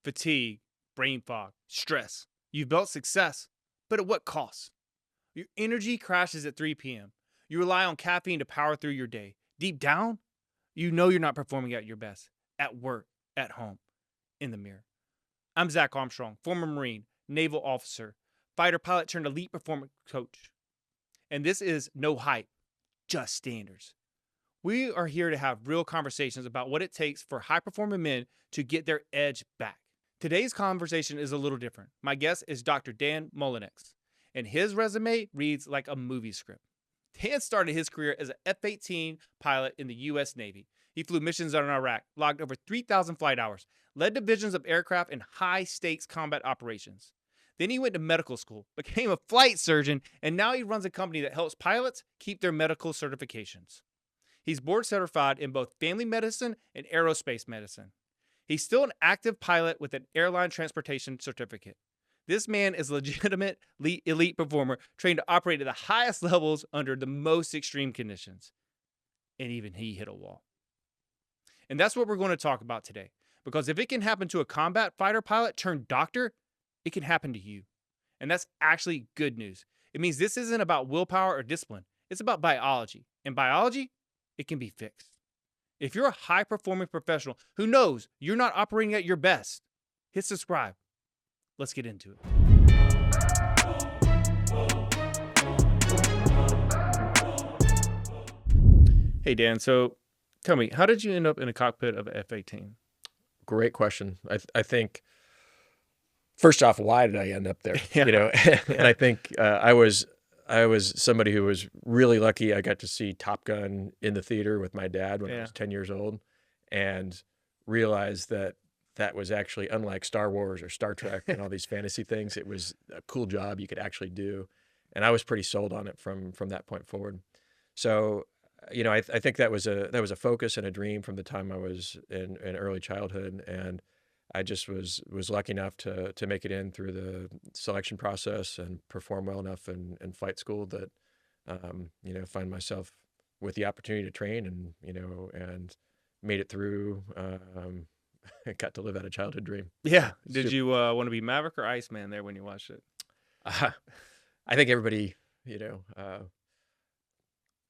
fatigue, brain fog, stress. You've built success, but at what cost? Your energy crashes at 3 p.m. You rely on caffeine to power through your day. Deep down, you know you're not performing at your best at work, at home, in the mirror. I'm Zach Armstrong, former Marine, naval officer, fighter pilot turned elite performance coach. And this is no hype, just standards. We are here to have real conversations about what it takes for high performing men to get their edge back. Today's conversation is a little different. My guest is Dr. Dan Monlux, and his resume reads like a movie script. Dan started his career as an F-18 pilot in the U.S. Navy. He flew missions in Iraq, logged over 3,000 flight hours, led divisions of aircraft in high-stakes combat operations. Then he went to medical school, became a flight surgeon, and now he runs a company that helps pilots keep their medical certifications. He's board certified in both family medicine and aerospace medicine. He's still an active pilot with an airline transportation certificate. This man is a legitimate elite performer trained to operate at the highest levels under the most extreme conditions. And even he hit a wall. And that's what we're going to talk about today. Because if it can happen to a combat fighter pilot turned doctor, it can happen to you. And that's actually good news. It means this isn't about willpower or discipline. It's about biology. And biology, it can be fixed. If you're a high-performing professional who knows you're not operating at your best, hit subscribe. Let's get into it. Hey, Dan. So tell me, how did you end up in a cockpit of an F-18? Great question. I think, first off, why did I end up there? Yeah. You know, and I think I was somebody who was really lucky. I got to see Top Gun in the theater with my dad when I was 10 years old, and realized that that was actually, unlike Star Wars or Star Trek and all these fantasy things, it was a cool job you could actually do. And I was pretty sold on it from that point forward. So, you know, I think that was a focus and a dream from the time I was in early childhood. And I just was lucky enough to make it in through the selection process and perform well enough in flight school that, you know, find myself with the opportunity to train and made it through. Got to live out a childhood dream. Yeah. Did you want to be Maverick or Iceman there when you watched it? I think everybody, you know,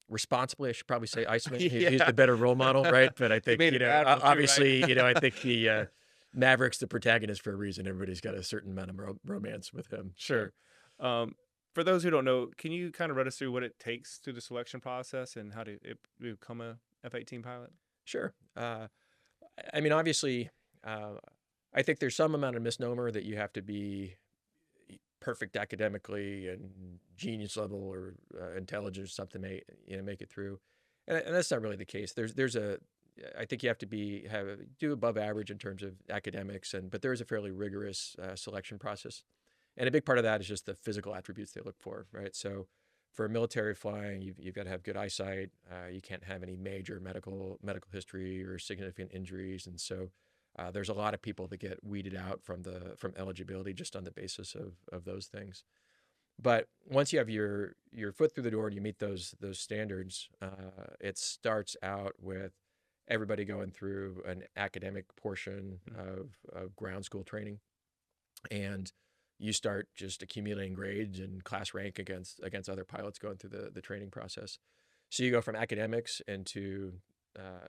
responsibly, I should probably say Iceman. He's the better role model, right? But I think, you know, obviously, you know, I think the Maverick's the protagonist for a reason. Everybody's got a certain amount of romance with him. Sure. For those who don't know, can you kind of run us through what it takes through the selection process and how to become a F-18 pilot? Sure. I mean, obviously, I think there's some amount of misnomer that you have to be perfect academically and genius level or intelligence or something to make it through, and that's not really the case. I think you have to do above average in terms of academics, but there is a fairly rigorous selection process, and a big part of that is just the physical attributes they look for, right? So, for military flying, you've got to have good eyesight. You can't have any major medical history or significant injuries, and so there's a lot of people that get weeded out from eligibility just on the basis of those things. But once you have your foot through the door and you meet those standards, it starts out with everybody going through an academic portion of ground school training, and you start just accumulating grades and class rank against other pilots going through the training process. So you go from academics into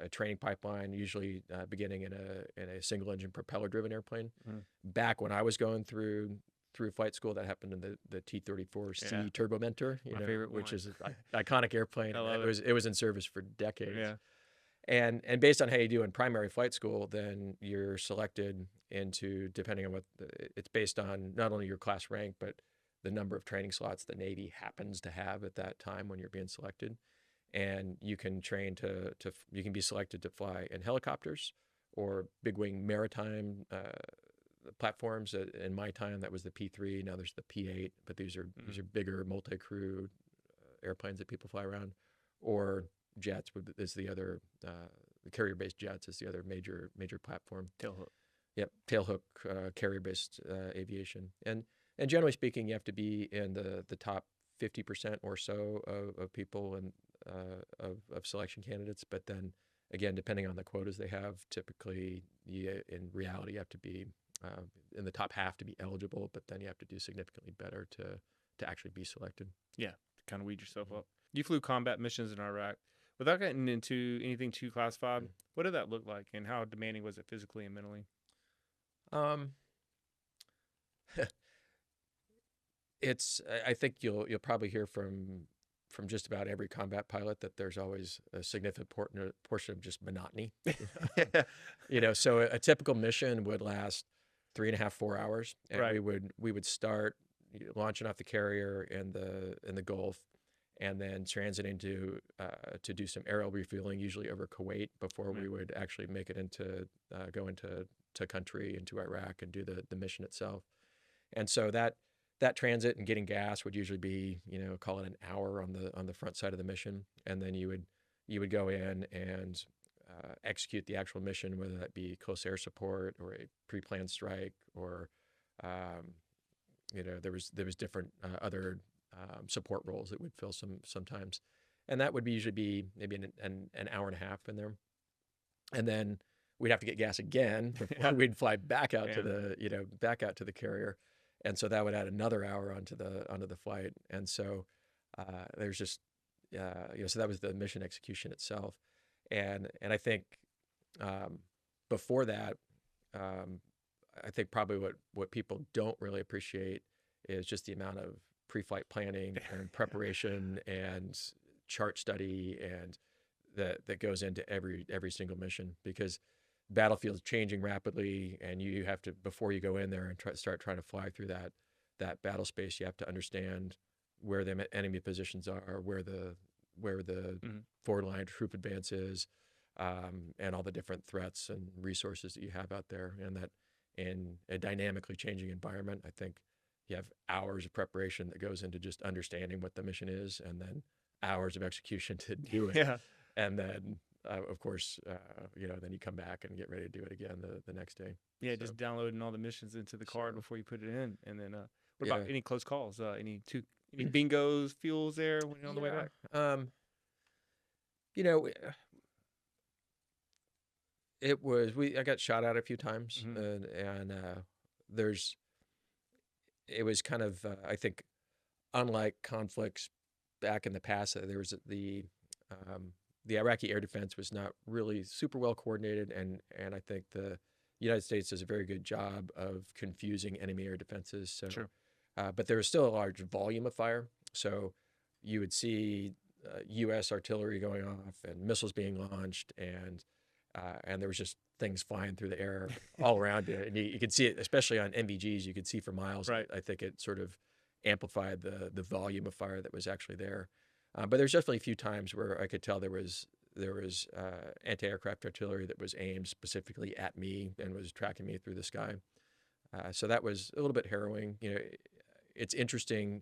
a training pipeline, usually beginning in a single engine propeller driven airplane. Back when I was going through flight school, that happened in the T-34C Turbo Mentor, which is an iconic airplane. It was in service for decades. Yeah. And based on how you do in primary flight school, then you're selected into, depending on it's based on not only your class rank, but the number of training slots the Navy happens to have at that time when you're being selected. And you can you can be selected to fly in helicopters or big wing maritime platforms. In my time, that was the P3. Now there's the P8, but these are bigger multi-crew airplanes that people fly around, or jets is the other, the carrier-based jets is the other major platform. Tailhook. Yep, tailhook carrier-based aviation. And generally speaking, you have to be in the top 50% or so of people and of selection candidates. But then again, depending on the quotas they have, typically in reality you have to be in the top half to be eligible, but then you have to do significantly better to actually be selected. Yeah, to kind of weed yourself up. You flew combat missions in Iraq. Without getting into anything too classified, what did that look like, and how demanding was it physically and mentally? Um, I think you'll probably hear from just about every combat pilot that there's always a significant portion of just monotony. So a typical mission would last 3.5, 4 hours, and Right. we would start launching off the carrier in the Gulf, and then transiting to do some aerial refueling, usually over Kuwait, before we would actually make it into go into country, into Iraq, and do the mission itself. And so that transit and getting gas would usually be, call it an hour on the front side of the mission, and then you would go in and execute the actual mission, whether that be close air support or a pre-planned strike, or there was different other support roles that would fill sometimes, and that would usually be maybe an hour and a half in there, and then we'd have to get gas again before we'd fly back out to the carrier. And so that would add another hour onto the flight. And so there's just so that was the mission execution itself. And I think before that, I think probably what people don't really appreciate is just the amount of pre-flight planning and preparation and chart study and that goes into every single mission, because battlefield's changing rapidly, and you have to, before you go in there and start trying to fly through that battle space, you have to understand where the enemy positions are, where the forward line troop advance is, and all the different threats and resources that you have out there. And that in a dynamically changing environment, I think you have hours of preparation that goes into just understanding what the mission is, and then hours of execution to do it. Yeah. And then of course, then you come back and get ready to do it again the next day. Yeah, just downloading all the missions into the card before you put it in. And then what about any close calls? Any bingos, fuels there when you're on the way back? It was, I got shot at a few times, and it was kind of, I think, unlike conflicts back in the past, there was the Iraqi air defense was not really super well coordinated, and I think the United States does a very good job of confusing enemy air defenses. So, Sure. But there was still a large volume of fire. So you would see U.S. artillery going off and missiles being launched, and there was just things flying through the air all around you. And you could see it, especially on NVGs, you could see for miles. Right. I think it sort of amplified the volume of fire that was actually there. But there's definitely a few times where I could tell there was anti-aircraft artillery that was aimed specifically at me and was tracking me through the sky. So that was a little bit harrowing. It's interesting.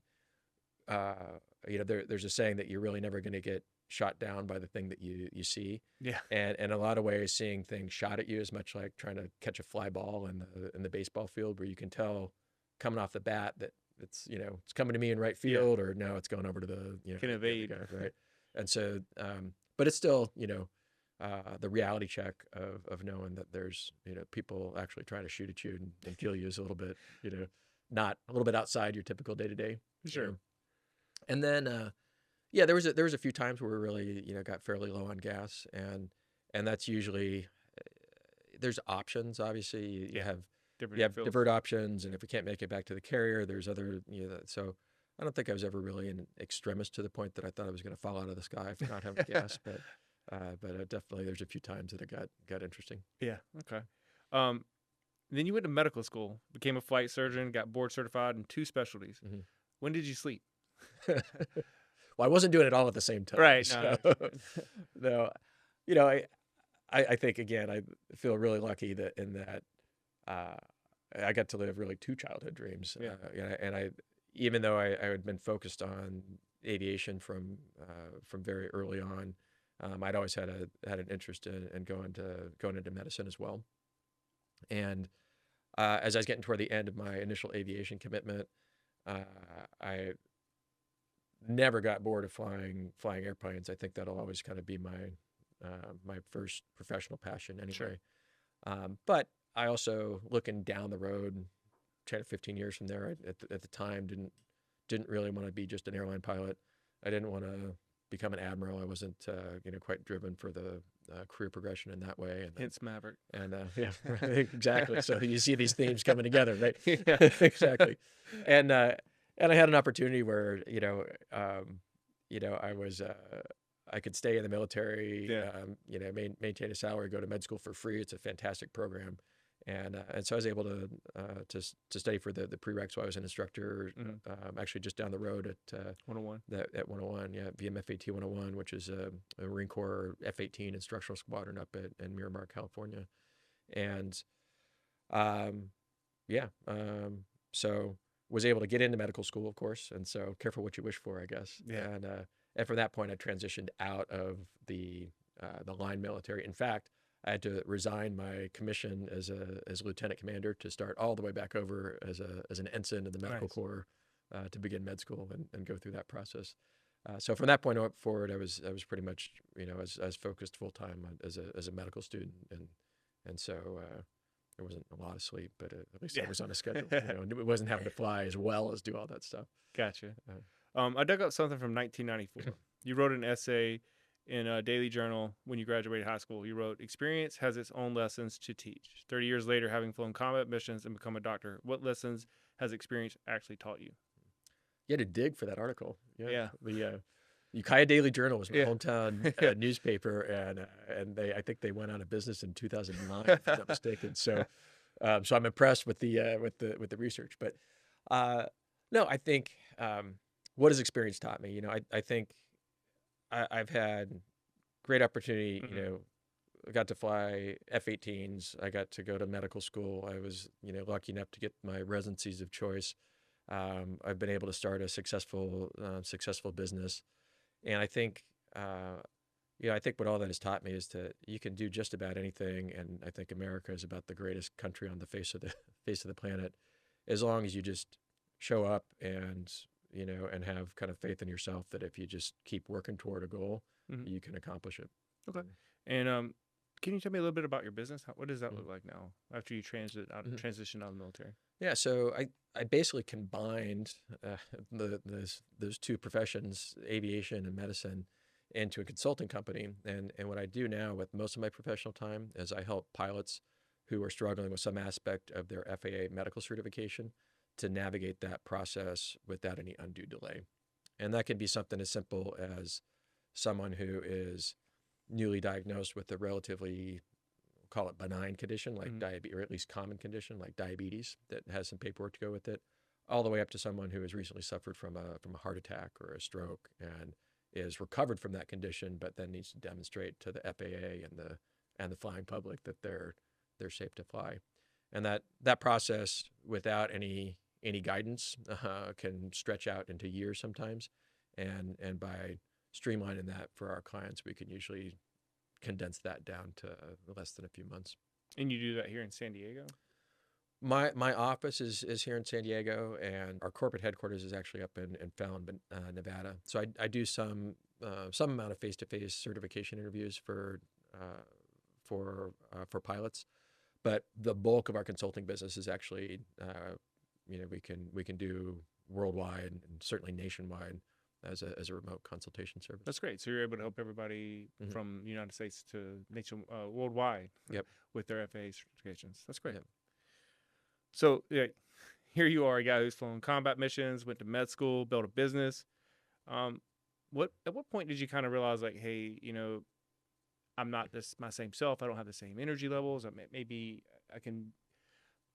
There's a saying that you're really never going to get shot down by the thing that you see. Yeah. And in a lot of ways, seeing things shot at you is much like trying to catch a fly ball in the baseball field, where you can tell coming off the bat that it's coming to me in right field, or no, it's going over to the Can evade. guy, right? And so, but it's still the reality check of knowing that there's people actually trying to shoot at you and kill you is a little bit not a little bit outside your typical day to day. Sure. And then there was a few times where we really got fairly low on gas, and that's usually there's options. Obviously, you have divert options, and if we can't make it back to the carrier, there's other so I don't think I was ever really an extremist to the point that I thought I was going to fall out of the sky for not having gas, but definitely there's a few times that it got interesting. Yeah. Okay. Then you went to medical school, became a flight surgeon, got board certified in 2 specialties. Mm-hmm. When did you sleep? Well, I wasn't doing it all at the same time. Right. No, I think, again, I feel really lucky that I got to live really 2 childhood dreams. Yeah. And even though I had been focused on aviation from very early on, I'd always had an interest in going into medicine as well. And as I was getting toward the end of my initial aviation commitment, I never got bored of flying airplanes. I think that'll always kind of be my first professional passion anyway. Sure. But I also, looking down the road 10 or 15 years from there, at the time didn't really want to be just an airline pilot. I didn't want to become an admiral. I wasn't quite driven for the career progression in that way. And Hence Maverick. and yeah, right, exactly. So you see these themes coming together, right? Yeah. Exactly. And I had an opportunity where I was I could stay in the military, Yeah. maintain a salary, go to med school for free. It's a fantastic program. And so I was able to study for the prereq. So I was an instructor, actually just down the road at 101. at 101, yeah, VMFAT 101, which is a Marine Corps F-18 instructional squadron up in Miramar, California. And so was able to get into medical school, of course. And so careful what you wish for, I guess. Yeah. And from that point, I transitioned out of the line military. In fact, I had to resign my commission as a lieutenant commander to start all the way back over as an ensign in the medical Nice. corps to begin med school and go through that process. So from that point forward, I was pretty much I was focused full time as a medical student, and so there wasn't a lot of sleep, but at least I was on a schedule. And it wasn't having to fly as well as do all that stuff. Gotcha. I dug up something from 1994. You wrote an essay in a daily journal when you graduated high school. You wrote, "Experience has its own lessons to teach. 30 years later, having flown combat missions and become a doctor, what lessons has experience actually taught you?" You had to dig for that article. Yeah. The Ukiah Daily Journal was my Yeah. hometown newspaper, and I think they went out of business in 2009, if I'm not mistaken. So I'm impressed with the research. But no, I think what has experience taught me? I think I've had great opportunity. I got to fly F-18s. I got to go to medical school. I was lucky enough to get my residencies of choice. I've been able to start a successful business, and I think what all that has taught me is you can do just about anything, and I think America is about the greatest country on the face of the planet, as long as you just show up and have kind of faith in yourself that if you just keep working toward a goal, you can accomplish it. Okay. And can you tell me a little bit about your business? What does that look like now after you transition out of the military? Yeah, so I basically combined those two professions, aviation and medicine, into a consulting company. And what I do now with most of my professional time is I help pilots who are struggling with some aspect of their FAA medical certification to navigate that process without any undue delay. And that can be something as simple as someone who is newly diagnosed with a relatively, call it benign condition like diabetes, or at least common condition like diabetes that has some paperwork to go with it, all the way up to someone who has recently suffered from a heart attack or a stroke and is recovered from that condition, but then needs to demonstrate to the FAA and the flying public that they're safe to fly. And that process, without any guidance, can stretch out into years sometimes. And by streamlining that for our clients, we can usually condense that down to less than a few months. And you do that here in San Diego? My office is here in San Diego, and our corporate headquarters is actually up in Fallon, Nevada. So I do some amount of face-to-face certification interviews for pilots, but the bulk of our consulting business is actually we can do worldwide and certainly nationwide as a remote consultation service. That's great. So you're able to help everybody from the United States to worldwide with their FAA certifications. That's great. Yep. So here you are, a guy who's flown combat missions, went to med school, built a business. At what point did you kind of realize, like, hey, I'm not my same self. I don't have the same energy levels. Maybe I can.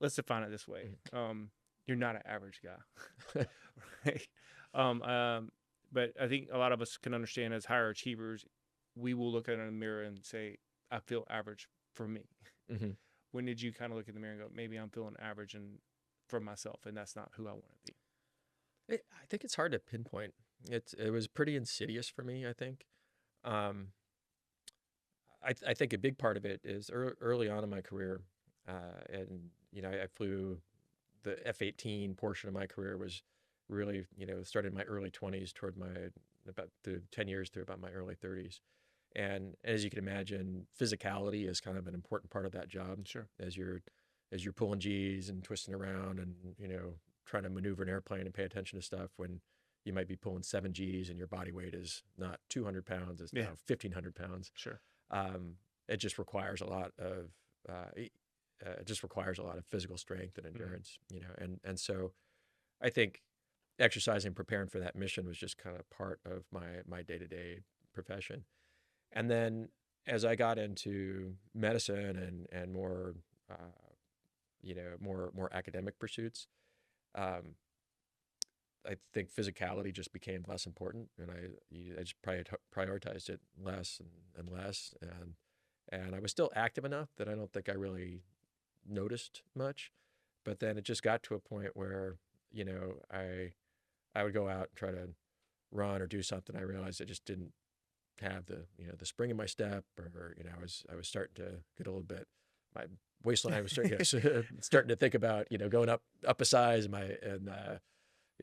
Let's define it this way. You're not an average guy, right? But I think a lot of us can understand as higher achievers, we will look at it in the mirror and say, I feel average for me. When did you kind of look in the mirror and go, maybe I'm feeling average for myself, and that's not who I want to be? I think it's hard to pinpoint. It was pretty insidious for me, I think. I think a big part of it is early on in my career, and I flew the F-18 portion of my career was really started in my early 20s toward about through 10 years through about my early 30s. And as you can imagine, physicality is kind of an important part of that job. Sure. As you're as you're pulling G's and twisting around and, trying to maneuver an airplane and pay attention to stuff when you might be pulling 7 G's and your body weight is not 200 pounds, it's Yeah. now 1,500 pounds. Sure. It just requires a lot of, it just requires a lot of physical strength and endurance, and so I think exercising and preparing for that mission was just kind of part of my day-to-day profession. And then as I got into medicine and more, more academic pursuits, um, I think physicality just became less important, and I just prioritized it less and less, and I was still active enough that I don't think I really noticed much. But then it just got to a point where, I would go out and try to run or do something. I realized I just didn't have the spring in my step, or I was starting to get a little bit, my waistline was starting to think about going up a size, my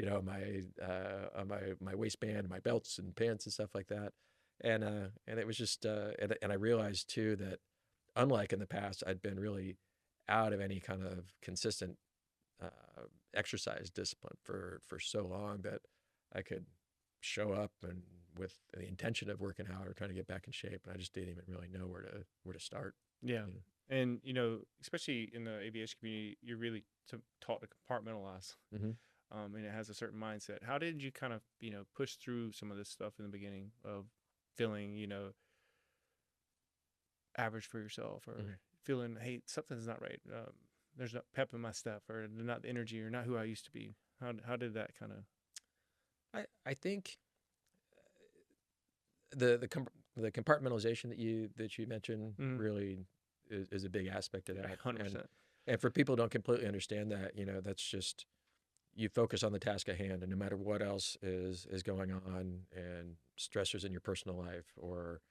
on my waistband, my belts and pants and stuff like that, and it was just and I realized too that unlike in the past, I'd been really out of any kind of consistent exercise discipline for so long that I could show up and with the intention of working out or trying to get back in shape, and I just didn't even really know where to start. Yeah. And, especially in the aviation community, you're really taught to compartmentalize. Mm-hmm. And it has a certain mindset. How did you kind of, push through some of this stuff in the beginning of feeling, average for yourself, or feeling, hey, something's not right. There's no pep in my step, or not the energy, or not who I used to be. How did that kind of? I think the compartmentalization that you mentioned really is a big aspect of that. 100%. And for people who don't completely understand that, that's just, you focus on the task at hand, and no matter what else is going on and stressors in your personal life, or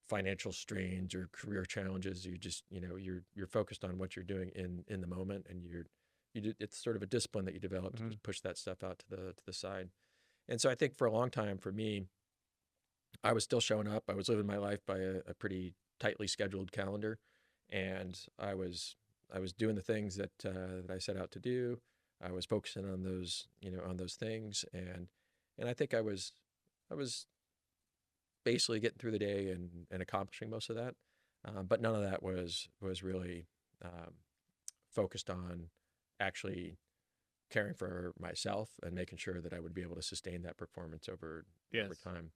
financial strains or career challenges, you just you're focused on what you're doing in the moment, and it's sort of a discipline that you develop to just push that stuff out to the side. And so I think for a long time for me, I was still showing up. I was living my life by a pretty tightly scheduled calendar, and I was doing the things that I set out to do. I was focusing on those things, and I think I was basically getting through the day and accomplishing most of that. But none of that was really focused on actually caring for myself and making sure that I would be able to sustain that performance over time.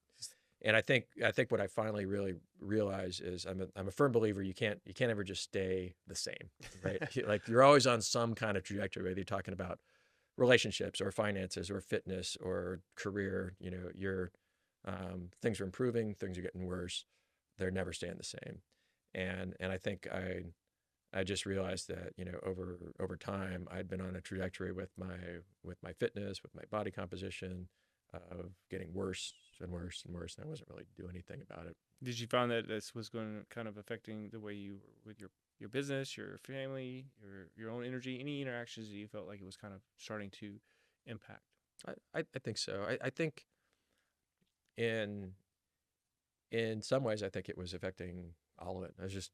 And I think what I finally really realized is I'm a firm believer you can't ever just stay the same, right? Like, you're always on some kind of trajectory, whether you're talking about relationships or finances or fitness or career. Your things are improving, things are getting worse. They're never staying the same. And I think I just realized that over time I'd been on a trajectory with my fitness, with my body composition, of getting worse and worse and worse, and I wasn't really doing anything about it. Did you find that this was going to kind of affecting the way you were with your business, your family, your own energy, any interactions that you felt like it was kind of starting to impact? I think so. I think in some ways I think it was affecting all of it. I was just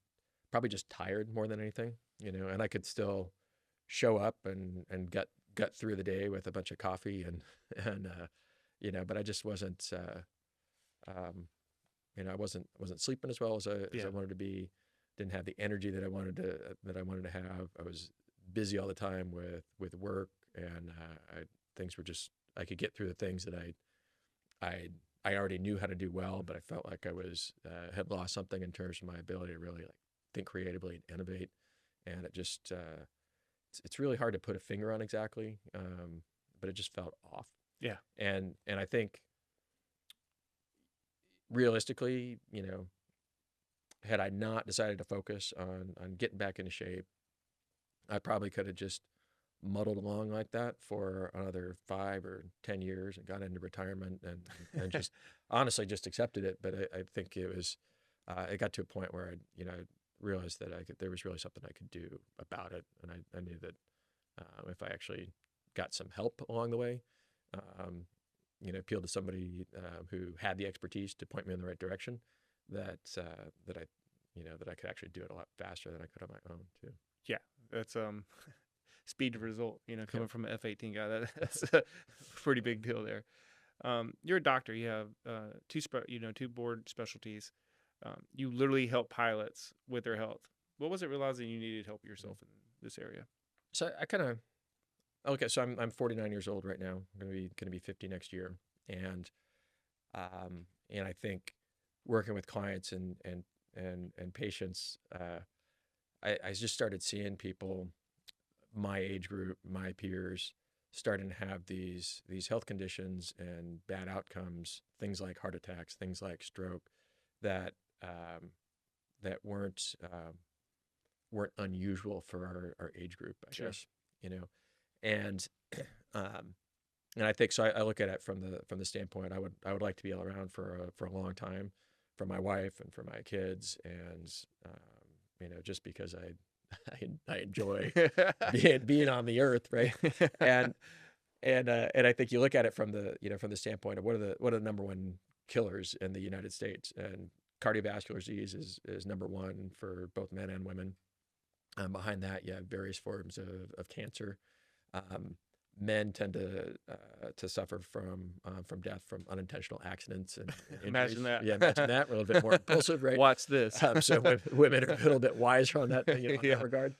probably just tired more than anything, and I could still show up and get through the day with a bunch of coffee and but I just wasn't I wasn't sleeping as well as I wanted to be. Didn't have the energy that I wanted to have. I was busy all the time with work, and things were just, I could get through the things that I already knew how to do well, but I felt like I was had lost something in terms of my ability to really think creatively and innovate. And it just it's really hard to put a finger on exactly, but it just felt off. Yeah. And I think realistically, had I not decided to focus on getting back into shape, I probably could have just muddled along like that for another 5 or 10 years and got into retirement and just honestly just accepted it. But I think it got to a point where I realized that there was really something I could do about it. And I knew that if I actually got some help along the way, appealed to somebody who had the expertise to point me in the right direction, that that I could actually do it a lot faster than I could on my own too. Yeah, that's speed to result. Yeah. Coming from an F-18 guy, that's a pretty big deal there. You're a doctor. You have two board specialties. You literally help pilots with their health. What was it realizing you needed help yourself in this area? So I kind of okay. So I'm 49 years old right now. I'm gonna be 50 next year, and I think working with clients and patients, I just started seeing people my age group, my peers, starting to have these health conditions and bad outcomes, things like heart attacks, things like stroke, that that weren't unusual for our age group, I Sure. guess, and and I think so. I look at it from the standpoint I would like to be around for a long time, for my wife and for my kids, and just because I enjoy being on the earth, right? And and I think you look at it from the standpoint of what are the number one killers in the United States, and cardiovascular disease is number one for both men and women. Behind that, you have various forms of cancer. Men tend to suffer from death from unintentional accidents and injuries. Imagine that. Yeah, imagine that. We're a little bit more impulsive, right? Watch this. So women are a little bit wiser on that, in Yeah. that regard.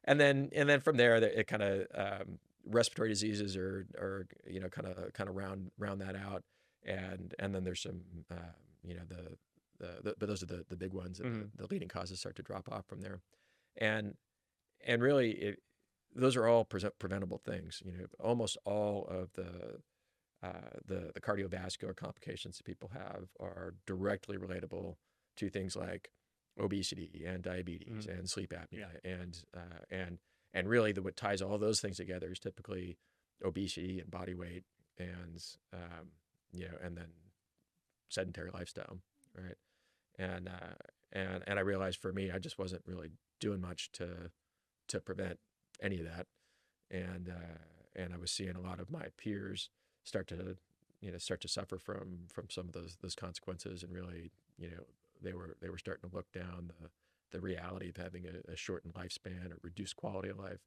And then from there, it kind of respiratory diseases are kind of round that out, and then there's some but those are the big ones. Mhm. The leading causes start to drop off from there, and really those are all preventable things. Almost all of the cardiovascular complications that people have are directly relatable to things like obesity and diabetes and sleep apnea, and really what ties all those things together is typically obesity and body weight, and and then sedentary lifestyle, right? And I realized for me, I just wasn't really doing much to prevent any of that, and I was seeing a lot of my peers start to suffer from some of those consequences, and really, they were starting to look down the reality of having a shortened lifespan or reduced quality of life,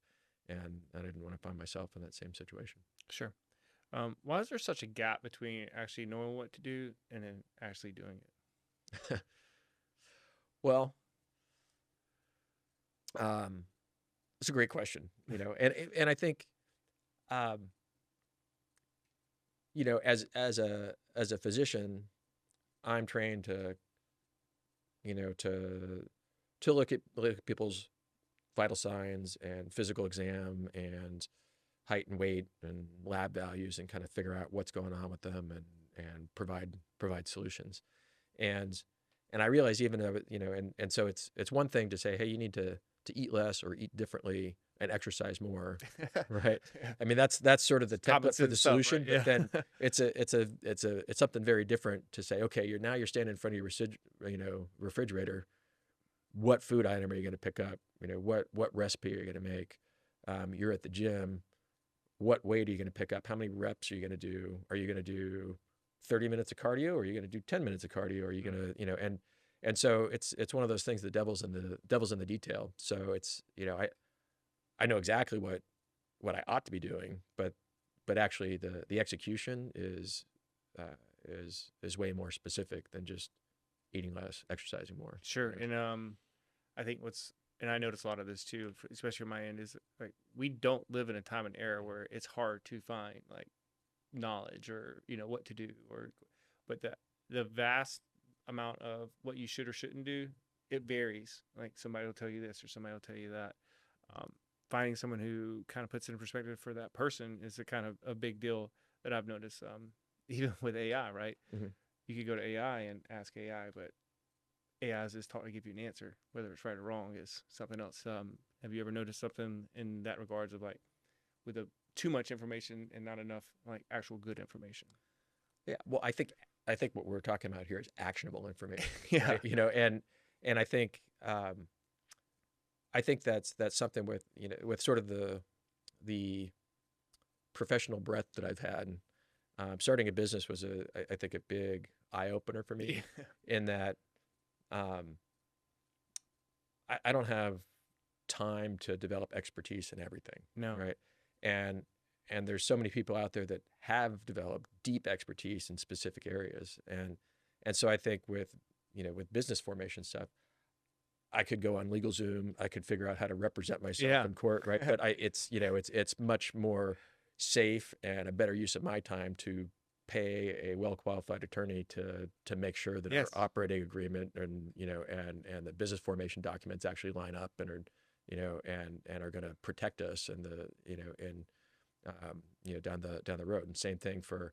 and I didn't want to find myself in that same situation. Sure. Why is there such a gap between actually knowing what to do and then actually doing it? Well, it's a great question, and I think, as a physician, I'm trained to look at people's vital signs and physical exam and height and weight and lab values, and kind of figure out what's going on with them, and provide solutions. And I realize, even though, and so it's one thing to say, hey, you need to eat less or eat differently and exercise more, right? Yeah. I mean, that's sort of the Common template for the sense stuff, right? solution, Yeah. but then it's something very different to say, okay, you're standing in front of your refrigerator. What food item are you going to pick up? What recipe are you going to make? You're at the gym. What weight are you going to pick up? How many reps are you going to do? Are you going to do 30 minutes of cardio, or are you going to do 10 minutes of cardio? Or are you going to, and so it's one of those things, the devil's in the detail. So it's, I know exactly what I ought to be doing, but actually the execution is way more specific than just eating less, exercising more. Sure. Right? And I think and I notice a lot of this too, especially on my end, is like we don't live in a time and era where it's hard to find like knowledge or what to do, but the vast amount of what you should or shouldn't do, it varies. Like somebody will tell you this or somebody will tell you that. Finding someone who kind of puts it in perspective for that person is a kind of a big deal that I've noticed. Even with AI, right? Mm-hmm. You could go to AI and ask AI, but AI is just taught to give you an answer. Whether it's right or wrong is something else. Have you ever noticed something in that regards of like with too much information and not enough like actual good information? Yeah. Well, I think what we're talking about here is actionable information. Yeah. Right? And I think that's something with with sort of the professional breadth that I've had. Starting a business was I think a big eye opener for me, in that I don't have time to develop expertise in everything, No. right? And there's so many people out there that have developed deep expertise in specific areas, and so I think with with business formation stuff, I could go on LegalZoom, I could figure out how to represent myself Yeah. in court, right? But it's much more safe and a better use of my time to pay a well-qualified attorney to make sure that our Yes. operating agreement and and the business formation documents actually line up and are and are going to protect us and the and down the road. And same thing for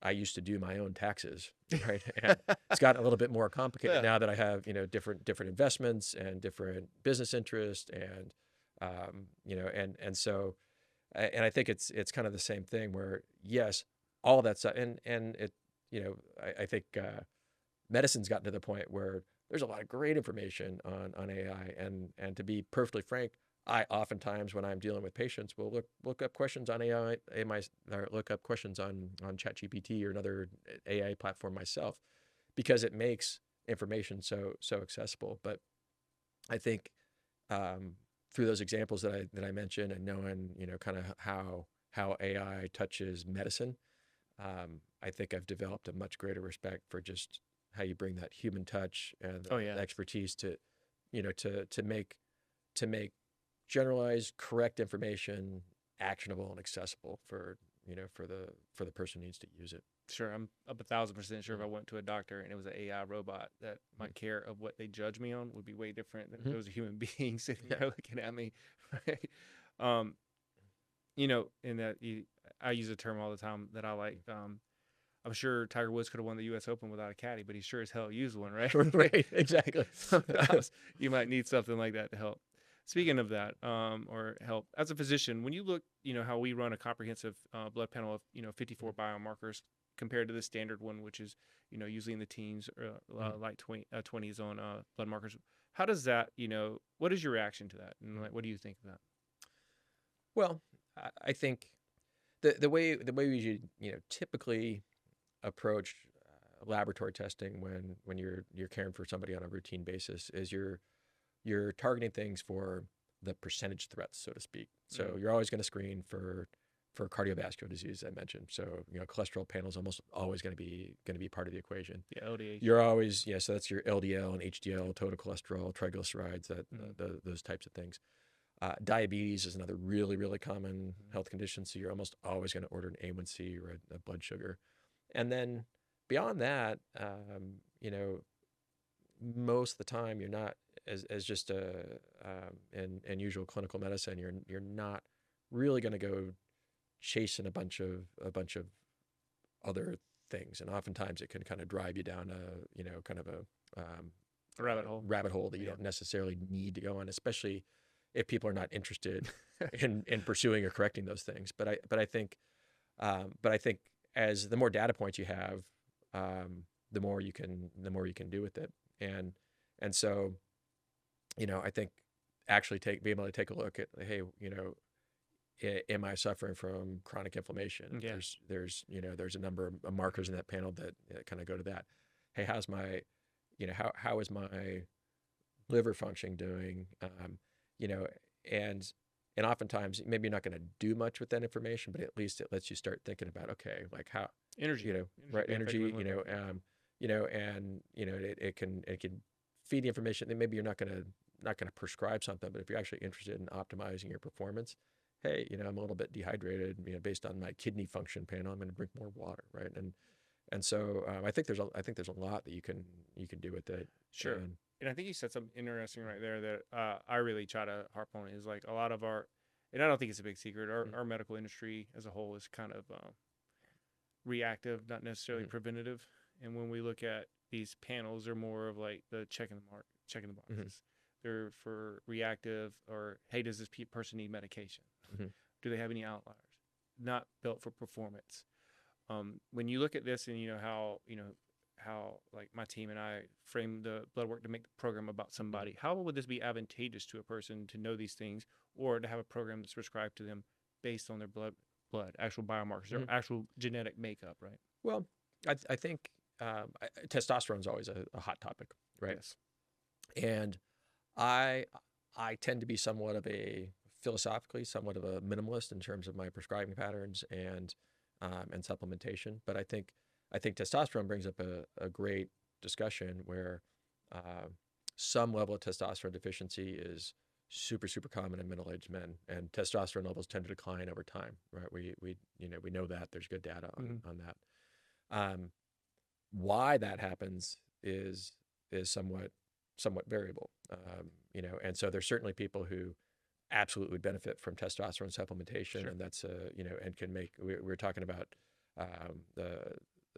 I used to do my own taxes, right? And it's gotten a little bit more complicated Yeah. now that I have different investments and different business interests and and so and I think it's kind of the same thing where yes, all that stuff and it I think medicine's gotten to the point where there's a lot of great information on AI and to be perfectly frank, I oftentimes when I'm dealing with patients will look up questions on AI or look up questions on ChatGPT or another AI platform myself because it makes information so accessible. But I think through those examples that I mentioned and knowing kind of how AI touches medicine, I think I've developed a much greater respect for just how you bring that human touch and Oh the yeah. expertise to to make generalized correct information actionable and accessible for for the person who needs to use it. Sure, I'm up 1,000% sure if I went to a doctor and it was an AI robot, that my care of what they judge me on would be way different than if it was a human being sitting Yeah. there looking at me. Right? In that I use a term all the time that I like. I'm sure Tiger Woods could have won the U.S. Open without a caddy, but he sure as hell used one, right? Right, exactly. Sometimes you might need something like that to help. Speaking of that, or help, as a physician, when you look, how we run a comprehensive blood panel of, 54 biomarkers compared to the standard one, which is, usually in the teens or like 20s on blood markers. How does that, what is your reaction to that? And like, what do you think of that? Well, I think the way we should typically approach laboratory testing when you're caring for somebody on a routine basis is you're targeting things for the percentage threats, so to speak. So you're always going to screen for cardiovascular disease, I mentioned. So cholesterol panel is almost always going to be part of the equation. Yeah, LDH. You're always so that's your LDL and HDL, total cholesterol, triglycerides, those types of things. Diabetes is another really common health condition. So you're almost always going to order an A1C or a blood sugar. And then beyond that, most of the time you're not as just in usual clinical medicine, you're not really going to go chasing a bunch of other things, and oftentimes it can kind of drive you down a kind of a rabbit hole that you don't necessarily need to go on, especially if people are not interested in pursuing or correcting those things. But I think as the more data points you have, the more you can do with it, and so I think actually being able to take a look at, hey, am I suffering from chronic inflammation? Yeah. There's a number of markers in that panel that kind of go to that. Hey, how's my how is my liver functioning doing? And oftentimes maybe you're not going to do much with that information, but at least it lets you start thinking about, okay, like how energy, right, energy, and it can feed the information. Then maybe you're not going to prescribe something, but if you're actually interested in optimizing your performance, hey, I'm a little bit dehydrated, based on my kidney function panel, I'm going to drink more water, right? And so I think there's a lot that you can do with it. Sure. And I think you said something interesting right there that I really try to harp on is like a lot of and I don't think it's a big secret, our medical industry as a whole is kind of reactive, not necessarily preventative. And when we look at these panels, they're more of like the checking the boxes. They're for reactive, or hey, does this person need medication? Do they have any outliers? Not built for performance. When you look at this and how like my team and I frame the blood work to make the program about somebody, how would this be advantageous to a person to know these things, or to have a program that's prescribed to them based on their blood actual biomarkers or actual genetic makeup, right? Well, I think testosterone is always a hot topic, right? Yes. And I I tend to be philosophically somewhat of a minimalist in terms of my prescribing patterns and supplementation. But I think testosterone brings up a great discussion where uh, some level of testosterone deficiency is super common in middle-aged men, and testosterone levels tend to decline over time, right? We know that there's good data on that. Um, why that happens is somewhat variable, and so there's certainly people who absolutely would benefit from testosterone supplementation, Sure. and that's and can make. We were talking about the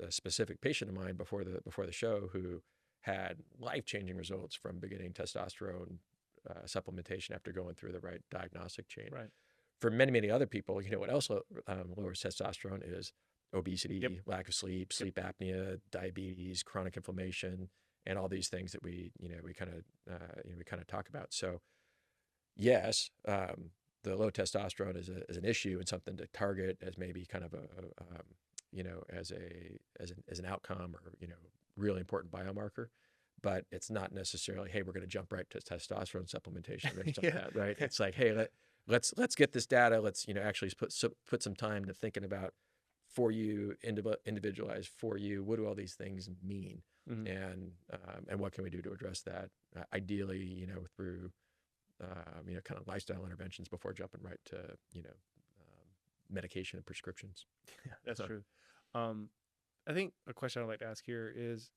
specific patient of mine before the show who had life-changing results from beginning testosterone supplementation after going through the right diagnostic chain. Right. For many other people, what else lowers testosterone is obesity, Yep. lack of sleep, sleep apnea, diabetes, chronic inflammation, and all these things that we kind of talk about. So yes, the low testosterone is an issue and something to target as maybe kind of as an outcome or really important biomarker. But it's not necessarily, hey, we're going to jump right to testosterone supplementation or anything like that, right? It's like, hey, let's get this data. Let's actually put some time to thinking about for you, individualized for you. What do all these things mean, and what can we do to address that? Ideally, through kind of lifestyle interventions before jumping right to medication and prescriptions. Yeah, that's true. I think a question I'd like to ask here is,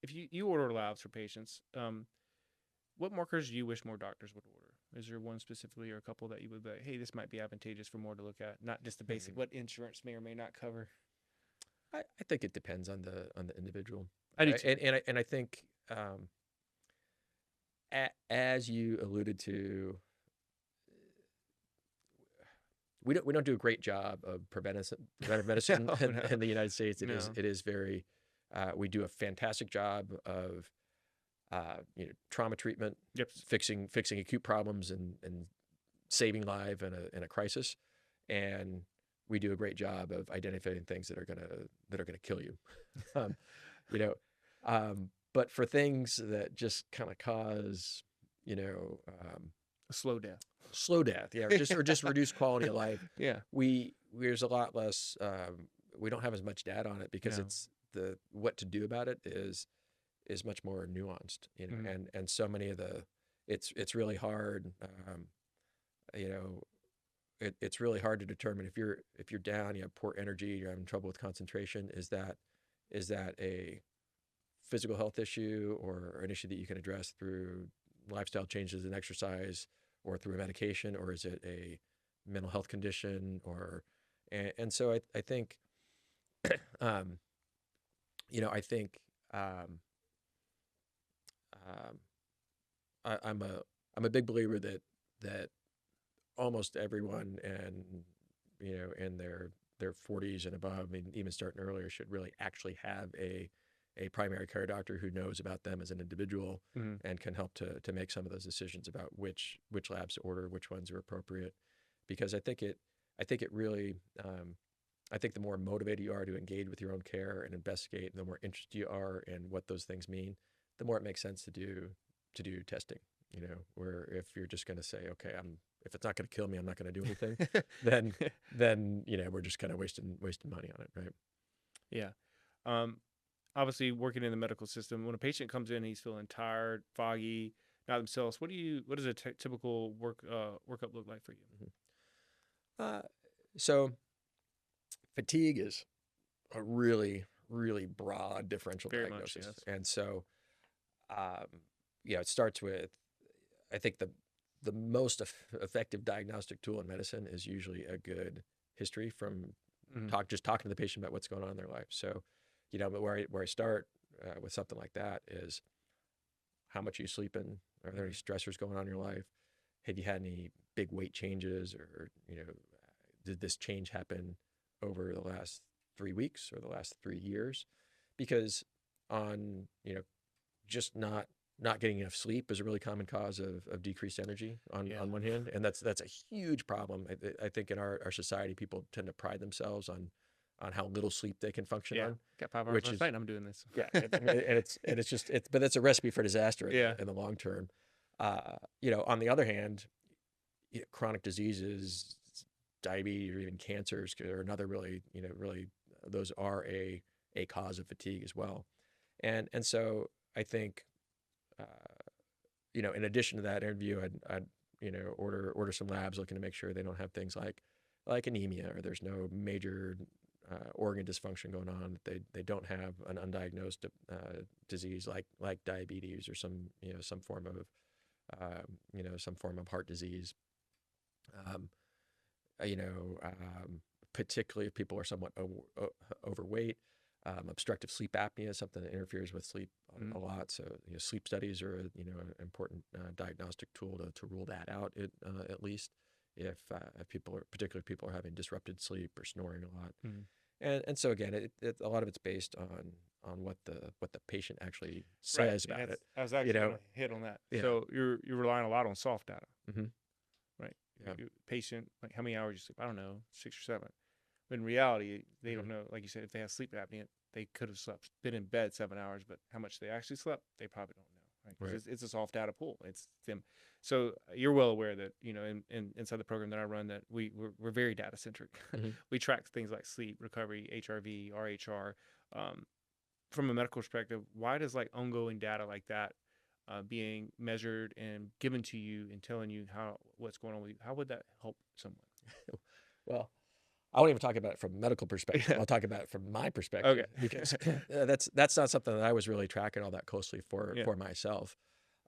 if you order labs for patients, what markers do you wish more doctors would order? Is there one specifically or a couple that you would be like, hey, this might be advantageous for more to look at, not just the basic what insurance may or may not cover? I think it depends on the individual. I do too. And I think as you alluded to, we don't do a great job of preventive medicine No, no. in the United States. No. It is very we do a fantastic job of trauma treatment, Yep. fixing acute problems and saving life in a crisis, and we do a great job of identifying things that are gonna kill you. um, you know, but for things that just kind of cause A slow death. slow death, yeah, or just reduce quality of life, Yeah. there's a lot less. We don't have as much data on it because No. it's what to do about it is much more nuanced, and so many of it's really hard. It's really hard to determine if you're down, you have poor energy, you're having trouble with concentration. Is that a physical health issue or an issue that you can address through lifestyle changes and exercise or through a medication, or is it a mental health condition and so I think I think I'm a big believer that almost everyone in their 40s and above, I mean, even starting earlier, should really actually have a primary care doctor who knows about them as an individual and can help to make some of those decisions about which labs to order, which ones are appropriate, because I think it really I think the more motivated you are to engage with your own care and investigate, and the more interested you are in what those things mean, the more it makes sense to do testing. Where if you're just going to say, okay, if it's not going to kill me, I'm not going to do anything, then we're just kind of wasting money on it, right? Yeah. Obviously, working in the medical system, when a patient comes in, he's feeling tired, foggy, not themselves. What does a typical workup look like for you? So fatigue is a really, really broad differential Very diagnosis. much, yes. And so, it starts with, I think the most effective diagnostic tool in medicine is usually a good history from just talking to the patient about what's going on in their life. So, but where I start with something like that is, how much are you sleeping? Are there any stressors going on in your life? Have you had any big weight changes, or did this change happen over the last 3 weeks or the last 3 years? Because on just not getting enough sleep is a really common cause of decreased energy on one hand, and that's a huge problem. I think in our society, people tend to pride themselves on how little sleep they can function on. Got 5 hours last night and I'm doing this. But it's a recipe for disaster in the long term. On the other hand, chronic diseases, diabetes, or even cancers are another really, really those are a cause of fatigue as well. And so I think, in addition to that interview, I'd order some labs looking to make sure they don't have things like anemia, or there's no major organ dysfunction going on. They don't have an undiagnosed disease like diabetes or some form of heart disease. Particularly if people are somewhat overweight. Obstructive sleep apnea is something that interferes with sleep a lot. So sleep studies are an important diagnostic tool to rule that out at least if particularly people are having disrupted sleep or snoring a lot. And so again, a lot of it's based on what the patient actually says about it. I was actually going to hit on that. Yeah. So you're relying a lot on soft data, right? Yeah. Patient, like how many hours you sleep? I don't know, 6 or 7. But in reality, they don't know. Like you said, if they have sleep apnea, they could have been in bed 7 hours, but how much they actually slept, they probably don't know. Right? 'Cause it's a soft data pool. It's them. So you're well aware that inside the program that I run, that we're very data centric. We track things like sleep, recovery, HRV, RHR. From a medical perspective, why does like ongoing data like that being measured and given to you and telling you what's going on with you, how would that help someone? Well, I won't even talk about it from a medical perspective. I'll talk about it from my perspective. Okay. Because that's not something that I was really tracking all that closely for myself.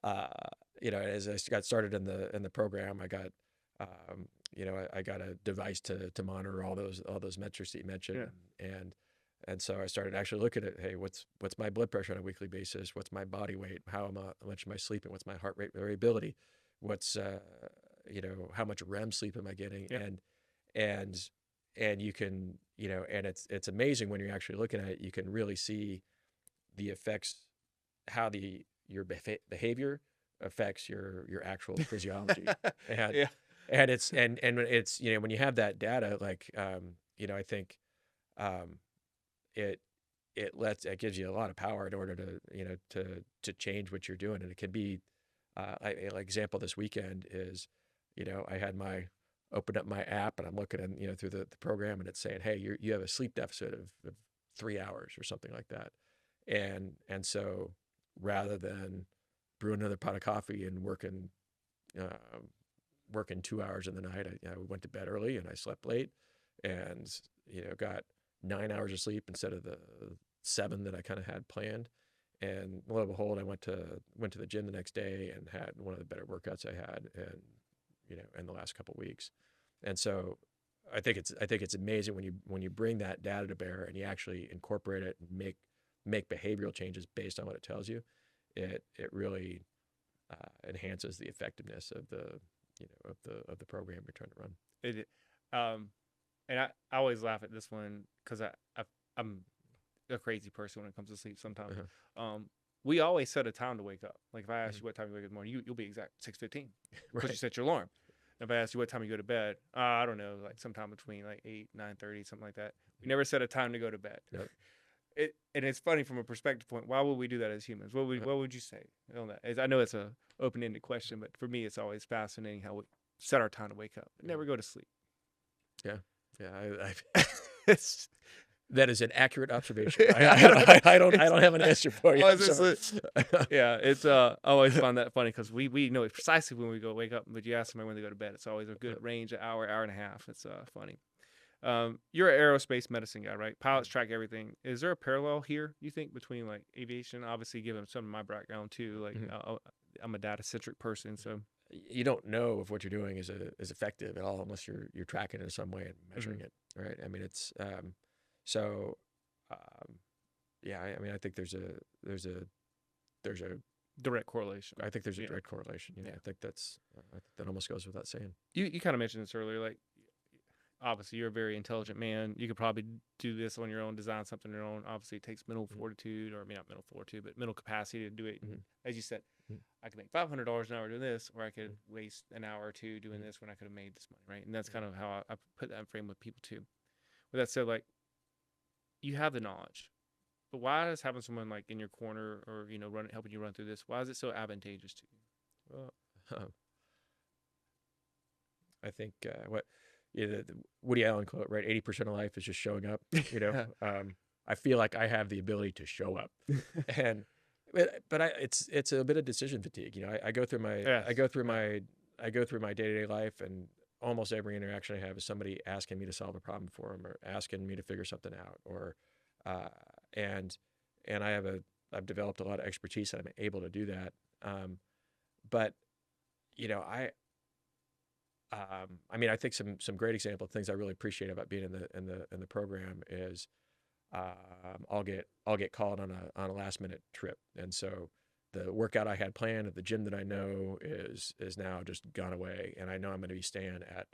As I got started in the program, I got I got a device to monitor all those metrics that you mentioned, and so I started actually looking at, hey, what's my blood pressure on a weekly basis? What's my body weight? How much am I sleeping? What's my heart rate variability? What's how much REM sleep am I getting? And you can, and it's amazing when you're actually looking at it, you can really see the effects, how your behavior affects your actual physiology. And it's when you have that data, like, I think it gives you a lot of power in order to change what you're doing. And it can be, an example this weekend is, I had opened up my app and I'm looking at, through the program, and it's saying, hey, you have a sleep deficit of 3 hours or something like that. And so rather than brewing another pot of coffee and working 2 hours in the night, I went to bed early and I slept late, and got 9 hours of sleep instead of the 7 that I kind of had planned. And lo and behold, I went to the gym the next day and had one of the better workouts I had in the last couple of weeks. And so I think it's amazing when you bring that data to bear and you actually incorporate it and make behavioral changes based on what it tells you. It really enhances the effectiveness of the program you're trying to run. And I always laugh at this one because I'm a crazy person when it comes to sleep sometimes. We always set a time to wake up. Like if I ask you what time you wake up in the morning, you'll be exact 6:15 because you set your alarm. If I ask you what time you go to bed, I don't know, like sometime between like 8, 9:30, something like that. We never set a time to go to bed. And it's funny from a perspective point. Why would we do that as humans? What would you say on that? I know it's a open-ended question, but for me, it's always fascinating how we set our time to wake up, but never go to sleep. Yeah. That is an accurate observation. I don't have an answer for you. It's I always find that funny because we know precisely when we wake up, but you ask somebody when they go to bed, it's always a good range, an hour and a half. It's funny. You're an aerospace medicine guy, right? Pilots track everything. Is there a parallel here, you think, between like aviation? Obviously, given some of my background too, like I'm a data-centric person, so you don't know if what you're doing is effective at all unless you're tracking it in some way and measuring it, right? I mean, it's I mean, I think there's a direct correlation. I think there's a direct correlation. I think that almost goes without saying. You kind of mentioned this earlier, like obviously you're a very intelligent man. You could probably do this on your own, design something on your own. Obviously it takes mental fortitude, or I mean not mental fortitude, but mental capacity to do it. As you said, I could make $500 an hour doing this, or I could waste an hour or two doing this when I could have made this money, right? And that's kind of how I put that in frame with people too. With that said, like you have the knowledge, but why is having someone like in your corner or helping you run through this? Why is it so advantageous to you? Well, Um, I think what the Woody Allen quote, right? 80% of life is just showing up. You know, I feel like I have the ability to show up, and it's a bit of decision fatigue. You know, I go through my Yes. I go through my I go through my day-to-day life, and almost every interaction I have is somebody asking me to solve a problem for them, or asking me to figure something out, or uh, and and I've developed a lot of expertise, and I'm able to do that. But you know, I mean, I think some great example of things I really appreciate about being in the program is I'll get called on a last minute trip, and so the workout I had planned at the gym that I know is now just gone away, and I know I'm going to be staying at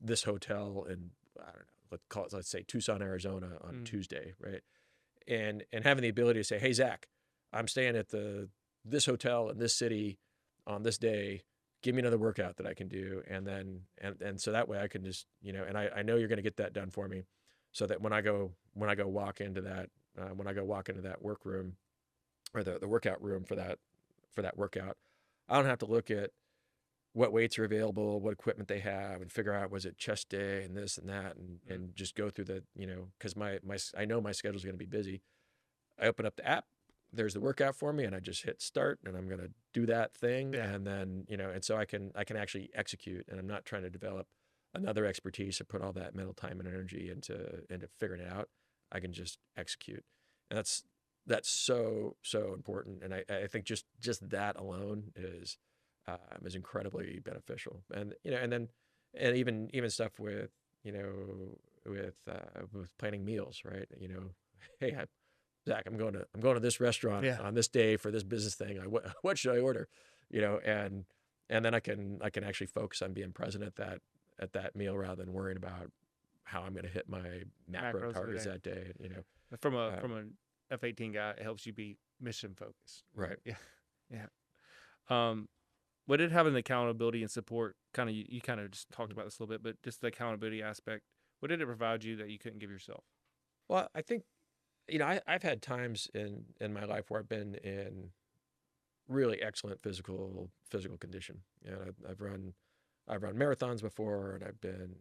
this hotel in, I don't know, let's say Tucson, Arizona on Tuesday, right? And having the ability to say, hey Zach, I'm staying at this hotel in this city on this day. Give me another workout that I can do, and then and so that way I can just, you know, and I know you're going to get that done for me, so that when I go walk into that workroom, or the workout room for that workout, I don't have to look at what weights are available, what equipment they have, and figure out, was it chest day and this and that, and just go through the, you know, because I know my schedule is going to be busy. I open up the app, there's the workout for me, and I just hit start, and I'm going to do that thing. Yeah. And then, you know, and so I can actually execute, and I'm not trying to develop another expertise or put all that mental time and energy into figuring it out. I can just execute. And that's so important. And I think just that alone is incredibly beneficial. And, you know, and even stuff with, you know, with planning meals, right? You know, hey, Zach, I'm going to this restaurant on this day for this business thing. What should I order? You know, and then I can actually focus on being present at that meal, rather than worrying about how I'm going to hit my macro targets that day. You know, from an F18 guy, it helps you be mission focused. Right. Yeah. What did having the accountability and support kind of, you kind of just talked about this a little bit, but just the accountability aspect, what did it provide you that you couldn't give yourself? Well, I think, you know, I've had times in my life where I've been in really excellent physical condition. You know, I've run marathons before, and I've been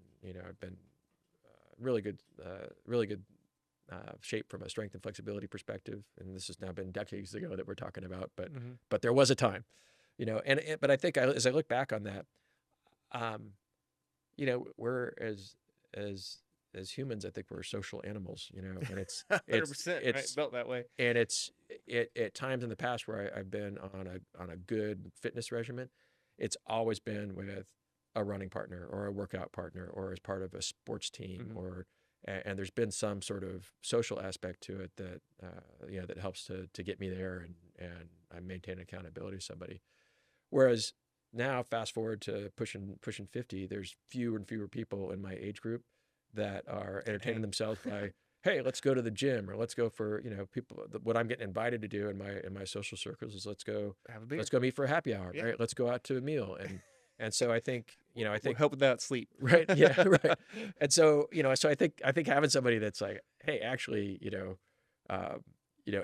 really good shape from a strength and flexibility perspective. And this has now been decades ago that we're talking about, but there was a time, you know, but I think as I look back on that, you know, we're as humans, I think we're social animals, you know, and it's 100%, right? Built that way. And at times in the past where I've been on a good fitness regimen, it's always been with a running partner or a workout partner, or as part of a sports team, or and there's been some sort of social aspect to it that you know, that helps to get me there, and I maintain accountability to somebody. Whereas now, fast forward to pushing 50, there's fewer and fewer people in my age group that are entertaining themselves by, hey, let's go to the gym, or let's go for, you know, what I'm getting invited to do in my social circles is let's go meet for a happy hour, right? Let's go out to a meal. And so I think, you know, we'll help with that sleep. Right. Yeah. Right. And so, you know, so I think having somebody that's like, hey, actually, you know,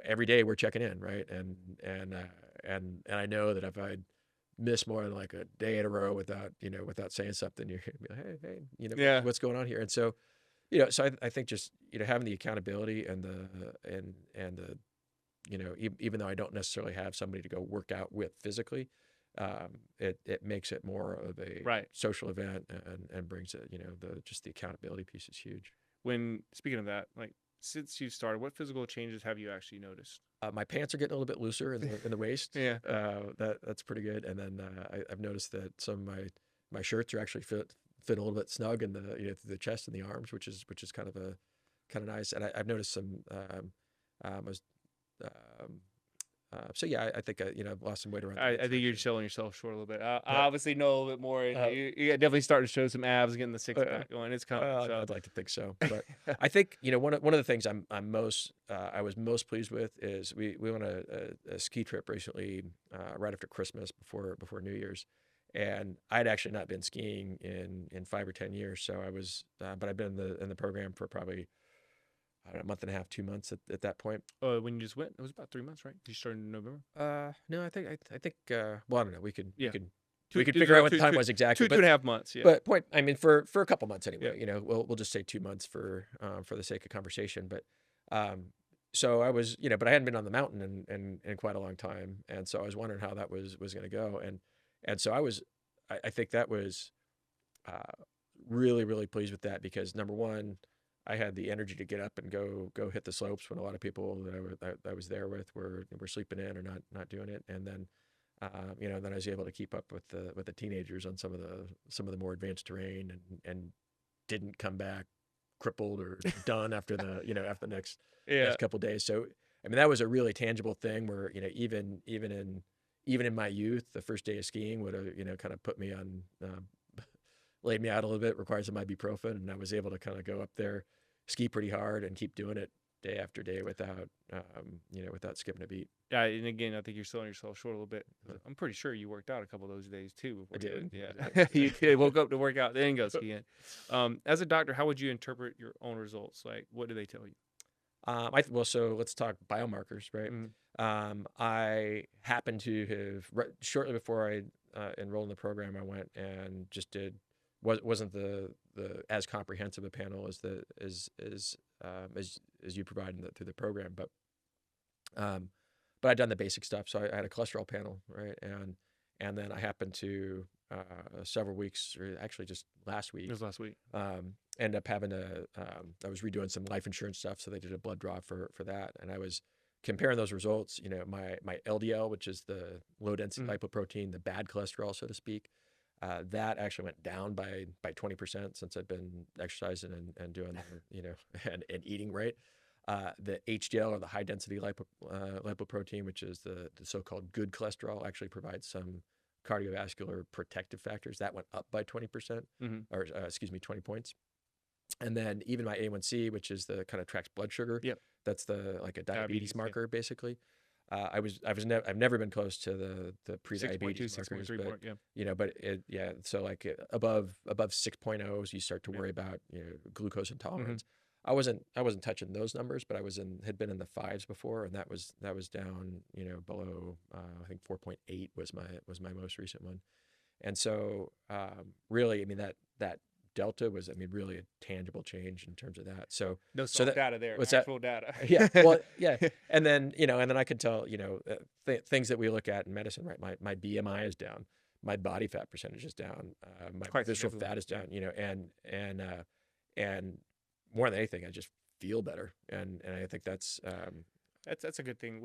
every day we're checking in, right? And I know that if I miss more than like a day in a row without saying something, you're gonna be like, hey, you know, what's going on here? And so, you know, so I think just, you know, having the accountability and the, you know, even though I don't necessarily have somebody to go work out with physically, it makes it more of a social event, and brings it, you know, just the accountability piece is huge. When speaking of that, like, since you started, what physical changes have you actually noticed? My pants are getting a little bit looser in the waist. Yeah. That's pretty good. And then I've noticed that some of my shirts are actually fit a little bit snug in the, you know, the chest and the arms, which is kind of nice. And I've noticed some so yeah, I think you know, I've lost some weight around. I think you're selling yourself short a little bit. I obviously know a little bit more. You definitely starting to show some abs, getting the six pack going. It's coming. So. I'd like to think so, but I think, you know, one of the things I was most pleased with is we went a ski trip recently, right after Christmas, before New Year's, and I'd actually not been skiing in 5 or 10 years. So I was, but I've been in the program for probably, I don't know, a month and a half, 2 months at that point. When you just went, it was about 3 months, right? You started in November. No, I think well, I don't know. We could we could figure out what the time was exactly. Two and a half months. Yeah. But I mean, for a couple months anyway. Yeah. You know, we'll just say 2 months for the sake of conversation. But so I was, but I hadn't been on the mountain in quite a long time, and so I was wondering how that was going to go, and so I think that was really, really pleased with that, because number one, I had the energy to get up and go hit the slopes when a lot of people that I was there with were sleeping in or not doing it, and then then I was able to keep up with the teenagers on some of the more advanced terrain, and didn't come back crippled or done after the next couple of days. So I mean, that was a really tangible thing where even in my youth, the first day of skiing would have kind of put me on laid me out a little bit, required some ibuprofen, and I was able to kind of go up there, ski pretty hard, and keep doing it day after day without skipping a beat. Yeah, and again, I think you're selling yourself short a little bit. I'm pretty sure you worked out a couple of those days too. I did. Yeah, you did. Woke up to work out, then go skiing. As a doctor, how would you interpret your own results? Like, what do they tell you? Well, so let's talk biomarkers, right? Mm-hmm. I happened to have shortly before I enrolled in the program, I went and just wasn't the as comprehensive a panel as you provide through the program, but I'd done the basic stuff. So I had a cholesterol panel, right? And then I happened to several weeks, or actually just last week. It was last week. End up having I was redoing some life insurance stuff, so they did a blood draw for that, and I was comparing those results. My LDL, which is the low density lipoprotein, the bad cholesterol, so to speak. That actually went down by 20% since I've been exercising and doing and eating right. The HDL, or the high density lipoprotein, which is the so-called good cholesterol, actually provides some cardiovascular protective factors. That went up by 20%, or 20 points. And then even my A1C, which is the kind of tracks blood sugar. Yep. That's like a diabetes marker, basically. I've never been close to the pre-diabetes markers, but so like above 6.0s, you start to worry about glucose intolerance. I wasn't touching those numbers, but had been in the 5s before, and that was down below I think 4.8 was my most recent one. And so really, I mean, that delta was, really a tangible change in terms of that. So data there. What's actual data. Yeah. Well, yeah. And then I could tell things that we look at in medicine, right? My BMI is down, my body fat percentage is down, my visceral fat is down, and more than anything, I just feel better, and I think that's a good thing.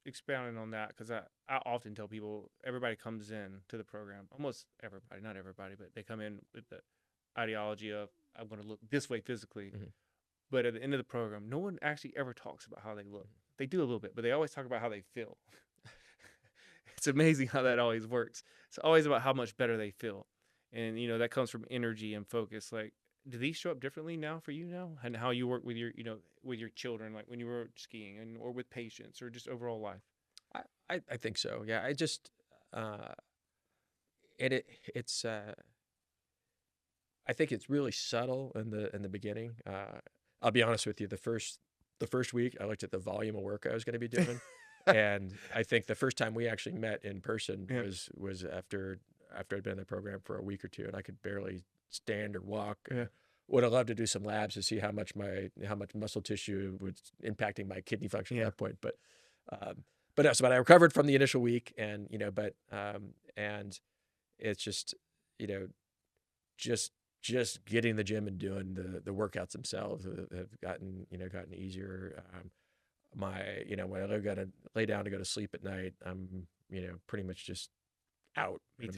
Expounding on that, because I often tell people, everybody comes in to the program, almost everybody, not everybody, but they come in with the ideology of, I'm going to look this way physically, but at the end of the program, no one actually ever talks about how they look. They do a little bit, but they always talk about how they feel. It's amazing how that always works. It's always about how much better they feel, and that comes from energy and focus. Like, do these show up differently now for you now, and how you work with your children, like when you were skiing, or with patients, or just overall life? I think so. Yeah, I just it's I think it's really subtle in the beginning. I'll be honest with you. The first week, I looked at the volume of work I was going to be doing, and I think the first time we actually met in person was after I'd been in the program for a week or two, and I could barely stand or walk. Yeah. Would have loved to do some labs to see how much muscle tissue was impacting my kidney function at that point. But I recovered from the initial week, and and it's just just getting in the gym and doing the workouts themselves have gotten easier. When I got to lay down to go to sleep at night, I'm pretty much just out in a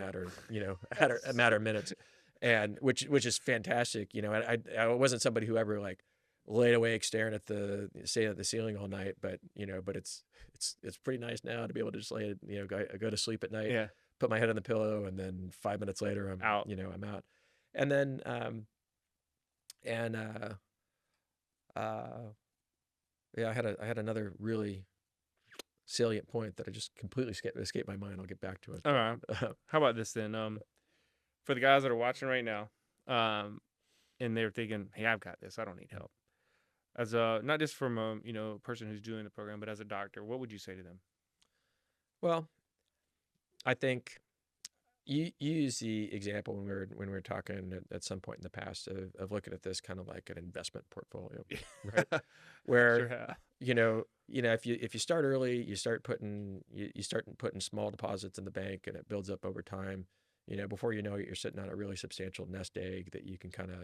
matter of minutes, and which is fantastic. I wasn't somebody who ever like laid awake staring at the ceiling all night, but it's pretty nice now to be able to just go to sleep at night, put my head on the pillow, and then 5 minutes later I'm out. I'm out. And then I had another really salient point that I just completely escaped my mind. I'll get back to it. All right. How about this then? For the guys that are watching right now, and they're thinking, "Hey, I've got this. I don't need help." As not just from a person who's doing the program, but as a doctor, what would you say to them? Well, I think you use the example when we were talking at some point in the past of looking at this kind of like an investment portfolio, right? Sure Where have. if you start early, you start putting small deposits in the bank, and it builds up over time. Before you know it, you're sitting on a really substantial nest egg that you can kind of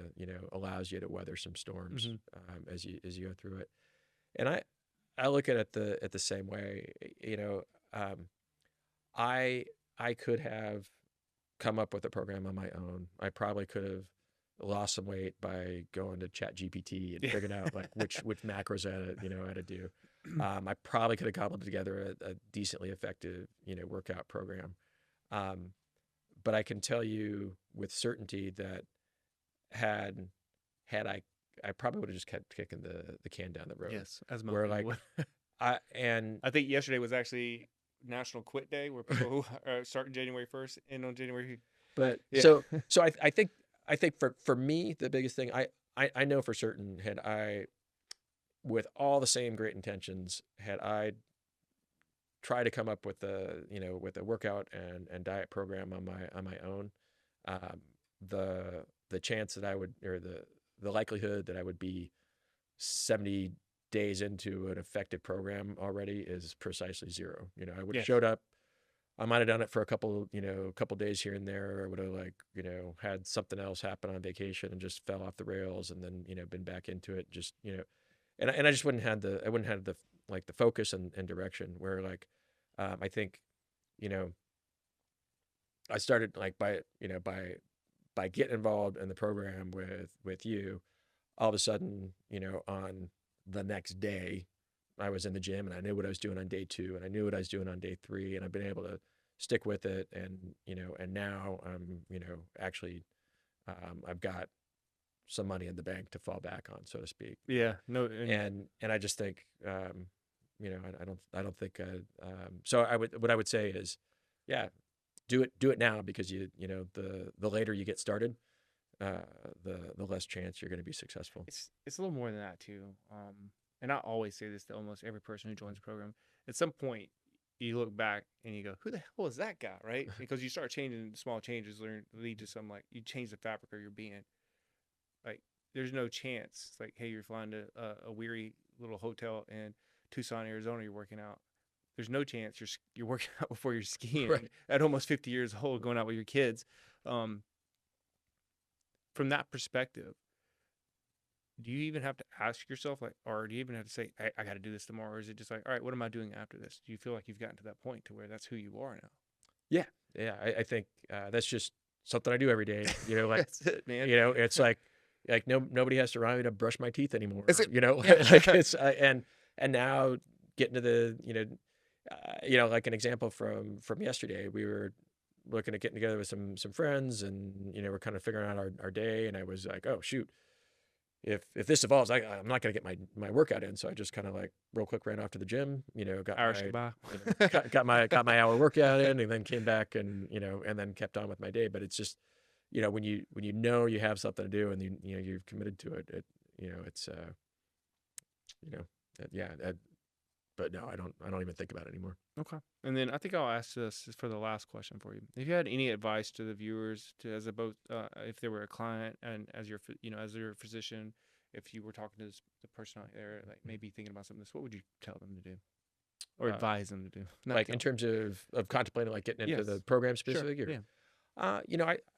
allows you to weather some storms Hmm. as you go through it. And I look at it the same way. Um, I I could have come up with a program on my own. I probably could have lost some weight by going to Chat GPT and Yeah. figuring out like which macros I had to do. I probably could have cobbled together a decently effective workout program. Um, but I can tell you with certainty that had I probably would have just kept kicking the can down the road. Yes, as most Where people like would. and I think yesterday was actually National Quit Day, where people who are starting January 1st and on January. but Yeah. so I think for me the biggest thing I know for certain had I with all the same great intentions had I tried to come up with a workout and diet program on my own, um, the chance that I would or the likelihood that I would be 70 days into an effective program already is precisely zero. I would have Yes. showed up. I might have done it for a couple days here and there. I would have had something else happen on vacation and just fell off the rails and then, been back into it. Just, and I just I wouldn't have the like the focus and direction where I think, you know, I started like by getting involved in the program with you, all of a sudden, on the next day, I was in the gym and I knew what I was doing on day 2 and I knew what I was doing on day 3 and I've been able to stick with it and now I'm actually I've got some money in the bank to fall back on, so to speak. Yeah. No. And And I just think I don't think so what I would say is yeah, do it now because the later you get started, uh, the less chance you're going to be successful. it's a little more than that too. And I always say this to almost every person who joins the program. At some point, you look back and you go, "Who the hell is that guy?" Right? Because you start changing small changes, lead to some like you change the fabric of your being. Like there's no chance. It's like, hey, you're flying to a weary little hotel in Tucson, Arizona. You're working out. There's no chance you're working out before you're skiing Right. at almost 50 years old, going out with your kids. Um, from that perspective, do you even have to ask yourself, like, or do you even have to say, I got to do this tomorrow? Or is it just like, all right, what am I doing after this? Do you feel like you've gotten to that point to where that's who you are Yeah. Yeah. I think that's just something I do every day. now? That's it, man. It's like nobody has to remind me to brush my teeth anymore. Is it? Like Yeah. it's and now getting to the like an example from yesterday, we were looking at getting together with some friends, and we're kind of figuring out our day, and I was like, oh shoot, if this evolves, I'm not gonna get my workout in, so I just kind of like real quick ran off to the gym, got Irish my goodbye. got my hour workout in, and then came back and then kept on with my day. But it's just when you have something to do and you're committed to it, it's you know yeah. But no, I don't even think about it anymore. Okay. And then I think I'll ask this for the last question for you. If you had any advice to the viewers, to as a both, if they were a client and as as your physician, if you were talking to the person out there, like maybe thinking about something, what would you tell them to do or Uh, advise them to do? Not like tell in them. terms of contemplating like getting into Yes. the program Sure. specific, or Yeah.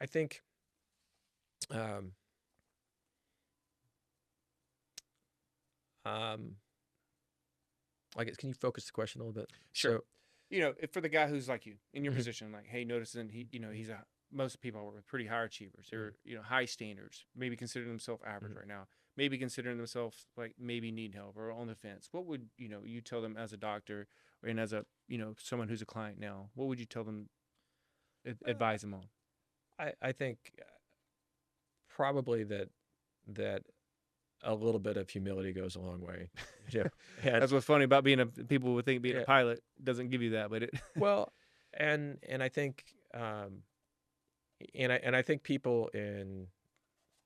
I think um um I guess, can you focus the question a little bit? Sure. So If for the guy who's like you in your mhm, position, like, hey, noticing he's a most people I work with pretty high achievers. mhm, They're high standards. Maybe considering themselves average mhm. right now. Maybe considering themselves like maybe need help or on the fence. What would you tell them as a doctor and as a someone who's a client now? What would you tell them? Uh, Advise them on? I think probably that a little bit of humility goes a long way. You know, and That's what's funny about people would think being a yeah, pilot doesn't give you that, but it. well, and I think and I think people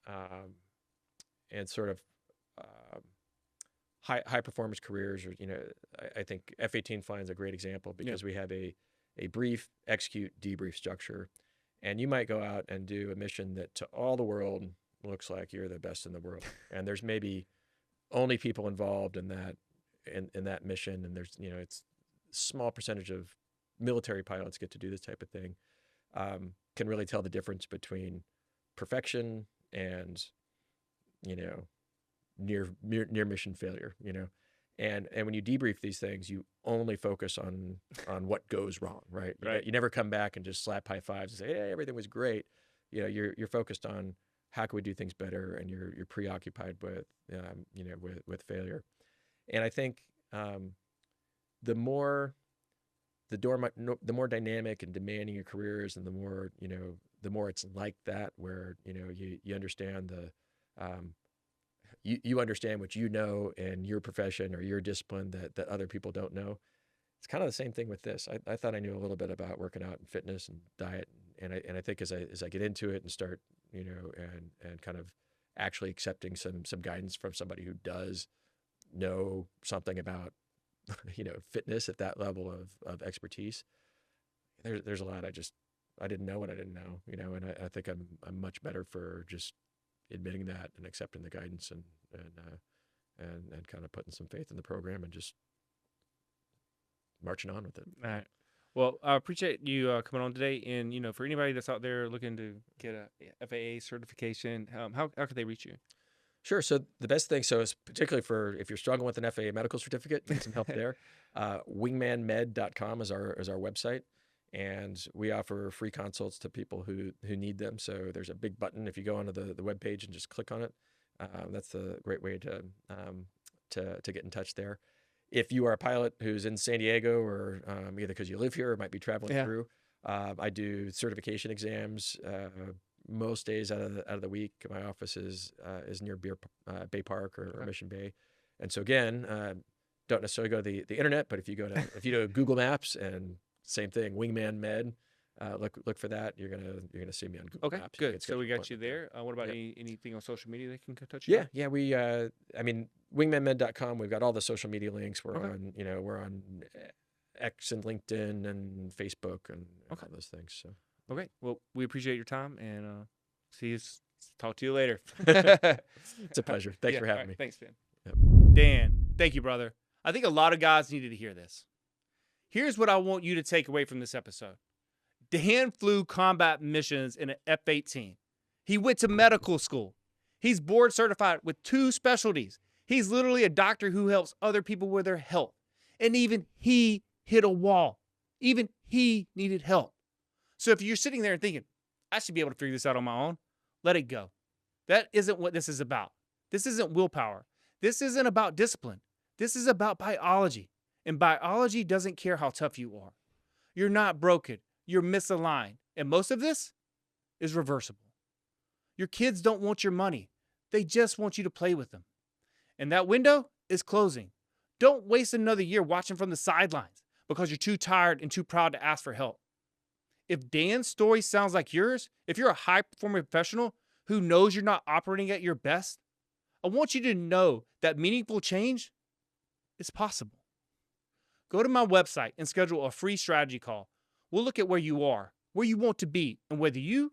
um in sort of um high performance careers, or I think F-18 flying is a great example Yeah. because we have a brief execute debrief structure, And you might go out and do a mission that to all the world looks like you're the best in the world. And there's maybe only people involved in that mission. And there's, it's a small percentage of military pilots get to do this type of thing. Can really tell the difference between perfection and, near mission failure, And when you debrief these things, you only focus on what goes wrong, right? Right. You never come back and just slap high fives and say, "Hey, everything was great." You're focused on how can we do things better, and you're preoccupied with with failure. And I think the more dynamic and demanding your career is, and the more it's like that, where you understand you understand what you know in your profession or your discipline that other people don't know. It's kind of the same thing with this. I thought I knew a little bit about working out and fitness and diet, and I think as I get into it and start and kind of actually accepting some guidance from somebody who does know something about fitness at that level of expertise, there's a lot I didn't know what I didn't know, and I think I'm much better for just admitting that and accepting the guidance and kind of putting some faith in the program and just marching on with it. All right. Well, I appreciate you coming on today. And, for anybody that's out there looking to get a FAA certification, how can they reach you? Sure. So the best thing, is particularly for if you're struggling with an FAA medical certificate, need some help there. Wingmanmed.com is our website. And we offer free consults to people who need them. So there's a big button if you go onto the webpage and just click on it. That's a great way to get in touch there. If you are a pilot who's in San Diego, or either because you live here or might be traveling through, I do certification exams most days out of the week. My office is near Bay Park or Mission Bay, and so again, don't necessarily go to the internet, but if you go to Google Maps and same thing, Wingman Med. Look for that. You're gonna see me on Google Maps. Okay, good. So we got you there. What about anything on social media they can touch you? Yeah. We wingmanmed.com. We've got all the social media links. We're on X and LinkedIn and Facebook and all those things. So okay. Well, we appreciate your time and talk to you later. It's a pleasure. Thanks for having me. Thanks, Dan. Yep. Dan, thank you, brother. I think a lot of guys needed to hear this. Here's what I want you to take away from this episode. Dan flew combat missions in an F-18. He went to medical school. He's board certified with 2 specialties. He's literally a doctor who helps other people with their health. And even he hit a wall. Even he needed help. So if you're sitting there and thinking, I should be able to figure this out on my own, let it go. That isn't what this is about. This isn't willpower. This isn't about discipline. This is about biology. And biology doesn't care how tough you are. You're not broken. You're misaligned. And most of this is reversible. Your kids don't want your money. They just want you to play with them. And that window is closing. Don't waste another year watching from the sidelines because you're too tired and too proud to ask for help. If Dan's story sounds like yours, if you're a high-performing professional who knows you're not operating at your best, I want you to know that meaningful change is possible. Go to my website and schedule a free strategy call. We'll look at where you are, where you want to be, and whether you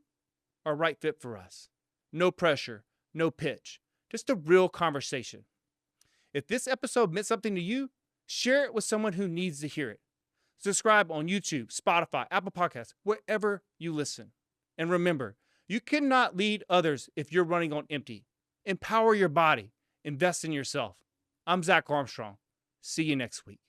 are a right fit for us. No pressure, no pitch, just a real conversation. If this episode meant something to you, share it with someone who needs to hear it. Subscribe on YouTube, Spotify, Apple Podcasts, wherever you listen. And remember, you cannot lead others if you're running on empty. Empower your body. Invest in yourself. I'm Zach Armstrong. See you next week.